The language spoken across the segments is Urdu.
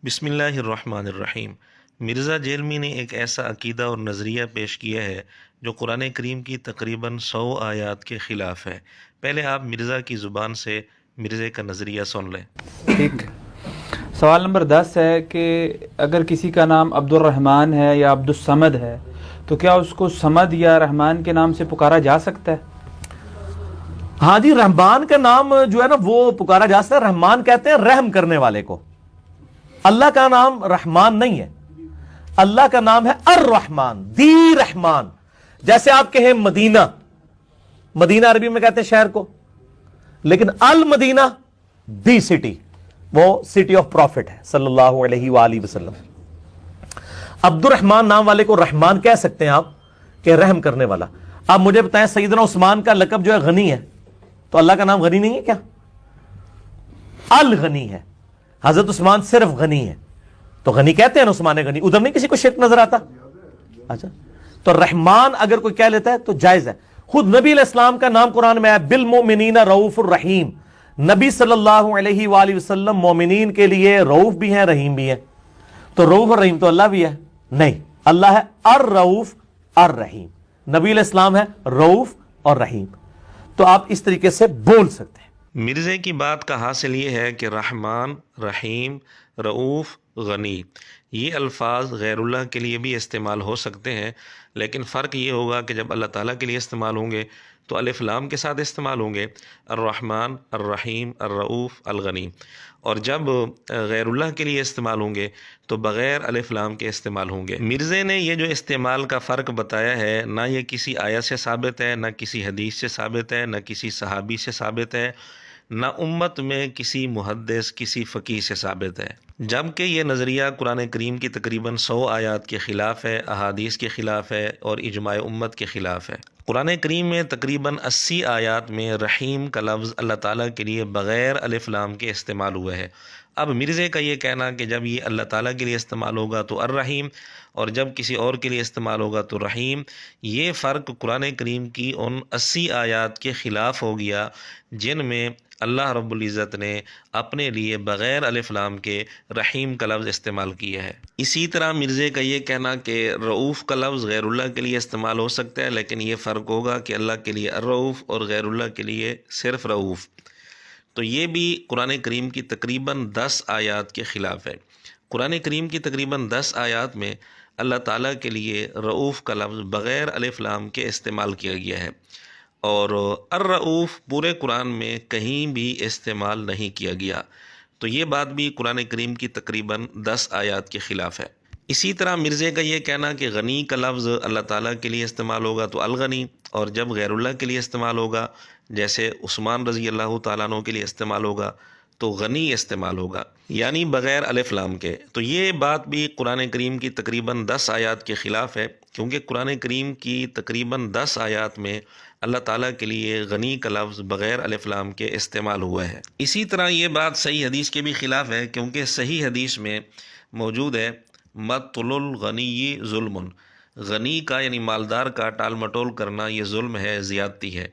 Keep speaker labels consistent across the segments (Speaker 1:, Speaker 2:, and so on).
Speaker 1: بسم اللہ الرحمن الرحیم۔ مرزا جیلمی نے ایک ایسا عقیدہ اور نظریہ پیش کیا ہے جو قرآن کریم کی تقریباً 100 آیات کے خلاف ہے۔ پہلے آپ مرزا کی زبان سے مرزے کا نظریہ سن لیں۔
Speaker 2: ٹھیک، سوال نمبر 10 ہے کہ اگر کسی کا نام عبد الرحمن ہے یا عبد الصمد ہے تو کیا اس کو صمد یا رحمان کے نام سے پکارا جا سکتا ہے؟
Speaker 3: ہاں جی، رحمان کا نام جو ہے نا وہ پکارا جا سکتا ہے۔ رحمان کہتے ہیں رحم کرنے والے کو۔ اللہ کا نام رحمان نہیں ہے، اللہ کا نام ہے الرحمن، دی رحمان۔ جیسے آپ کہیں مدینہ، مدینہ عربی میں کہتے ہیں شہر کو، لیکن المدینہ دی سٹی، وہ سٹی آف پروفٹ ہے صلی اللہ علیہ وآلہ وسلم۔ عبد الرحمن نام والے کو رحمان کہہ سکتے ہیں آپ کہ رحم کرنے والا۔ آپ مجھے بتائیں سیدنا عثمان کا لقب جو ہے غنی ہے، تو اللہ کا نام غنی نہیں ہے کیا؟ الغنی ہے، حضرت عثمان صرف غنی ہے، تو غنی کہتے ہیں نا عثمان غنی۔ ادھر نہیں کسی کو شرک نظر آتا؟ اچھا، تو رحمان اگر کوئی کہہ لیتا ہے تو جائز ہے۔ خود نبی علیہ السلام کا نام قرآن میں ہے بالمؤمنین رؤوف الرحیم۔ نبی صلی اللہ علیہ وآلہ وسلم مومنین کے لیے رؤوف بھی ہیں، رحیم بھی ہیں۔ تو رؤوف اور رحیم تو اللہ بھی ہے؟ نہیں، اللہ ہے الرؤوف الرحیم، نبی علیہ السلام ہے رؤوف اور رحیم۔ تو آپ اس طریقے سے بول سکتے ہیں۔
Speaker 1: مرزے کی بات کا حاصل یہ ہے کہ رحمان، رحیم، رؤوف، غنی یہ الفاظ غیر اللہ کے لیے بھی استعمال ہو سکتے ہیں، لیکن فرق یہ ہوگا کہ جب اللہ تعالیٰ کے لیے استعمال ہوں گے تو الف لام کے ساتھ استعمال ہوں گے، الرحمن، الرحیم، الرؤوف، الغنی، اور جب غیر اللہ کے لیے استعمال ہوں گے تو بغیر الف لام کے استعمال ہوں گے۔ مرزے نے یہ جو استعمال کا فرق بتایا ہے، نہ یہ کسی آیت سے ثابت ہے، نہ کسی حدیث سے ثابت ہے، نہ کسی صحابی سے ثابت ہے، نہ امت میں کسی محدث، کسی فقیہ سے ثابت ہے، جبکہ یہ نظریہ قرآن کریم کی تقریباً 100 آیات کے خلاف ہے، احادیث کے خلاف ہے اور اجماع امت کے خلاف ہے۔ قرآن کریم میں تقریباً 80 آیات میں رحیم کا لفظ اللہ تعالیٰ کے لیے بغیر الف لام کے استعمال ہوا ہے۔ اب مرزے کا یہ کہنا کہ جب یہ اللہ تعالیٰ کے لیے استعمال ہوگا تو الرحیم، اور جب کسی اور کے لیے استعمال ہوگا تو رحیم، یہ فرق قرآن کریم کی ان 80 آیات کے خلاف ہو گیا جن میں اللہ رب العزت نے اپنے لیے بغیر الف لام کے رحیم کا لفظ استعمال کیا ہے۔ اسی طرح مرزے کا یہ کہنا کہ رؤوف کا لفظ غیر اللہ کے لیے استعمال ہو سکتا ہے، لیکن یہ فرق ہوگا کہ اللہ کے لیے الرؤوف اور غیر اللہ کے لیے صرف رؤوف، تو یہ بھی قرآن کریم کی تقریباً 10 آیات کے خلاف ہے۔ قرآن کریم کی تقریباً 10 آیات میں اللہ تعالیٰ کے لیے رؤوف کا لفظ بغیر الف لام کے استعمال کیا گیا ہے، اور الرؤوف پورے قرآن میں کہیں بھی استعمال نہیں کیا گیا، تو یہ بات بھی قرآن کریم کی تقریباً 10 آیات کے خلاف ہے۔ اسی طرح مرزے کا یہ کہنا کہ غنی کا لفظ اللہ تعالیٰ کے لیے استعمال ہوگا تو الغنی، اور جب غیر اللہ کے لیے استعمال ہوگا جیسے عثمان رضی اللہ تعالیٰ عنہ کے لیے استعمال ہوگا تو غنی استعمال ہوگا، یعنی بغیر الف لام کے، تو یہ بات بھی قرآن کریم کی تقریباً 10 آیات کے خلاف ہے، کیونکہ قرآن کریم کی تقریباً 10 آیات میں اللہ تعالیٰ کے لیے غنی کا لفظ بغیر الف لام کے استعمال ہوا ہے۔ اسی طرح یہ بات صحیح حدیث کے بھی خلاف ہے، کیونکہ صحیح حدیث میں موجود ہے مطل الغنی ظلم، غنی کا یعنی مالدار کا ٹال مٹول کرنا یہ ظلم ہے، زیادتی ہے۔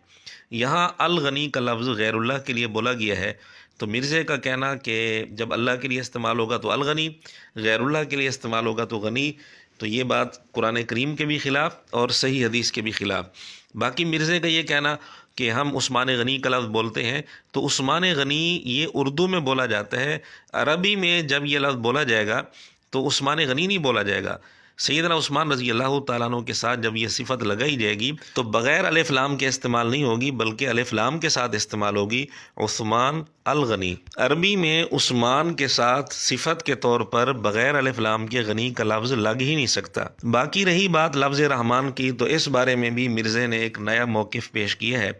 Speaker 1: یہاں الغنی کا لفظ غیر اللہ کے لیے بولا گیا ہے، تو مرزے کا کہنا کہ جب اللہ کے لیے استعمال ہوگا تو الغنی، غیر اللہ کے لیے استعمال ہوگا تو غنی، تو یہ بات قرآن کریم کے بھی خلاف اور صحیح حدیث کے بھی خلاف۔ باقی مرزے کا یہ کہنا کہ ہم عثمان غنی کا لفظ بولتے ہیں، تو عثمان غنی یہ اردو میں بولا جاتا ہے، عربی میں جب یہ لفظ بولا جائے گا تو عثمان غنی نہیں بولا جائے گا۔ سیدنا عثمان رضی اللہ تعالیٰ عنہ کے ساتھ جب یہ صفت لگائی جائے گی تو بغیر الف لام کے استعمال نہیں ہوگی، بلکہ الف لام کے ساتھ استعمال ہوگی، عثمان الغنی۔ عربی میں عثمان کے ساتھ صفت کے طور پر بغیر الف لام کے غنی کا لفظ لگ ہی نہیں سکتا۔ باقی رہی بات لفظ رحمان کی، تو اس بارے میں بھی مرزے نے ایک نیا موقف پیش کیا ہے،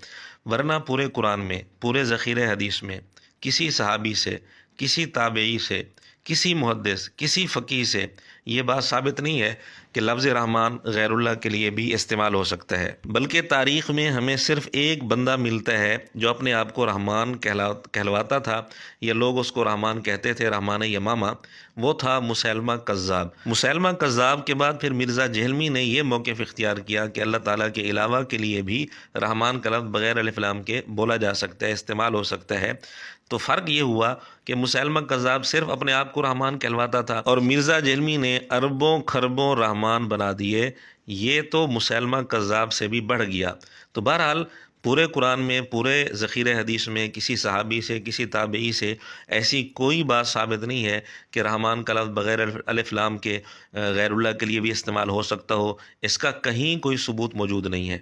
Speaker 1: ورنہ پورے قرآن میں، پورے ذخیرہ حدیث میں کسی صحابی سے، کسی تابعی سے، کسی محدث، کسی فقیہ سے یہ بات ثابت نہیں ہے کہ لفظ رحمان غیر اللہ کے لیے بھی استعمال ہو سکتا ہے، بلکہ تاریخ میں ہمیں صرف ایک بندہ ملتا ہے جو اپنے آپ کو رحمان کہلواتا تھا، یا لوگ اس کو رحمان کہتے تھے، رحمان یمامہ۔ وہ تھا مسیلمہ کذاب۔ مسیلمہ کذاب کے بعد پھر مرزا جہلمی نے یہ موقف اختیار کیا کہ اللہ تعالیٰ کے علاوہ کے لیے بھی رحمان کا لفظ بغیر الف لام کے بولا جا سکتا ہے، استعمال ہو سکتا ہے۔ تو فرق یہ ہوا کہ مسیلمہ کذاب صرف اپنے آپ کو رحمان کہلواتا تھا، اور مرزا جہلمی نے اربوں خربوں رحمان بنا دیے۔ یہ تو مسیلمہ کذاب سے بھی بڑھ گیا۔ تو بہرحال پورے قرآن میں، پورے ذخیرہ حدیث میں کسی صحابی سے، کسی تابعی سے ایسی کوئی بات ثابت نہیں ہے کہ رحمان کا لفظ بغیر الف لام کے غیر اللہ کے لیے بھی استعمال ہو سکتا ہو۔ اس کا کہیں کوئی ثبوت موجود نہیں ہے۔